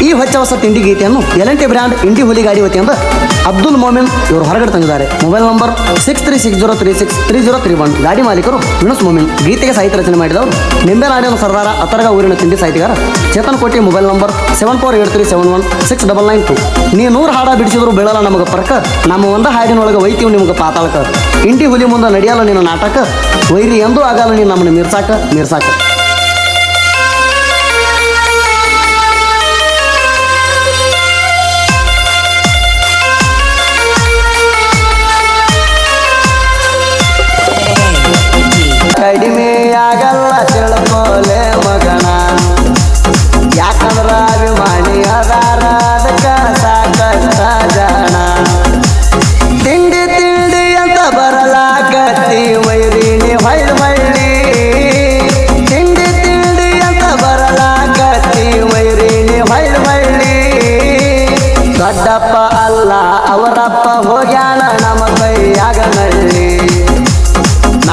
ಈ ಹೊಸ ತಿಂಡಿ ಗೀತೆಯನ್ನು LNT ಬ್ರ್ಯಾಂಡ್ ಇಂಡಿ ಹುಲಿ ಗಾಡಿ ವತಿಯಿಂದ ಅಬ್ದುಲ್ ಮೊಮಿನ್ ಇವರು ಹೊರಗಡೆ ತಂದಿದ್ದಾರೆ. Mobile number 6360363031. ಗಾಡಿ ಮಾಲೀಕರು ಯುನುಸ್ ಮೊಮಿನ್. ಗೀತೆಗೆ ಸಾಹಿತ್ಯ ರಚನೆ ಮಾಡಿದವರು ನಿಂಬೆನಾಡಿನ ಸರ್ದಾರ ಅತರಗ ಊರಿನ ತಿಂಡಿ ಸಾಹಿತಿಗಾರ ಚೇತನ್ ಕೋಟಿ. Mobile number 7483716992. ನೀ 100 ಹಾಡ ಬಿಡಿಸಿದ್ರು ಬೀಳಲ್ಲ ನಮಗೆ ಪರ್ಕ, ನಮ್ಮ ಒಂದ ಹಾಡಿನೊಳಗೆ ಒಯ್ತೀವಿ ನಿಮಗೆ ಪಾತಾಳಕ. ಇಂಡಿ ಹುಲಿ ಮುಂದೆ ನಡೆಯಲ್ಲ ನಿನ್ನ ನಾಟಕ, ವೈರಿ ಎಂದೂ ಆಗಲ್ಲ ನೀನು ನಮ್ಮನ್ನು ಮೀರ್ಸಾಕ. ಕಡಿಮೆಯಾಗಲ್ಲ ತಿಳ್ಕೋಲೆ ಮಗನ, ಯಾಕಂದ್ರ ಅಭಿಮಾನಿ ಅದಾರ ಅದಕ್ಕ ಸಾಕಷ್ಟ ಜನ. ತಿಂಡಿ ಅಂತ ಬರಲಾಕತ್ತಿ ವೈರಿನಿ ಹೊಳ್ಳಿ, ತಿಂಡಿ ಅಂತ ಬರಲಾಕತ್ತಿ ವೈರಿನಿ ಹೊಳ್ಳಿ. ದೊಡ್ಡಪ್ಪ ಅಲ್ಲ ಅವರಪ್ಪ ಹೋಗ್ಯಾನ ನಮ್ಮ ಕೈಯಾಗ ನಳ್ಳಿ.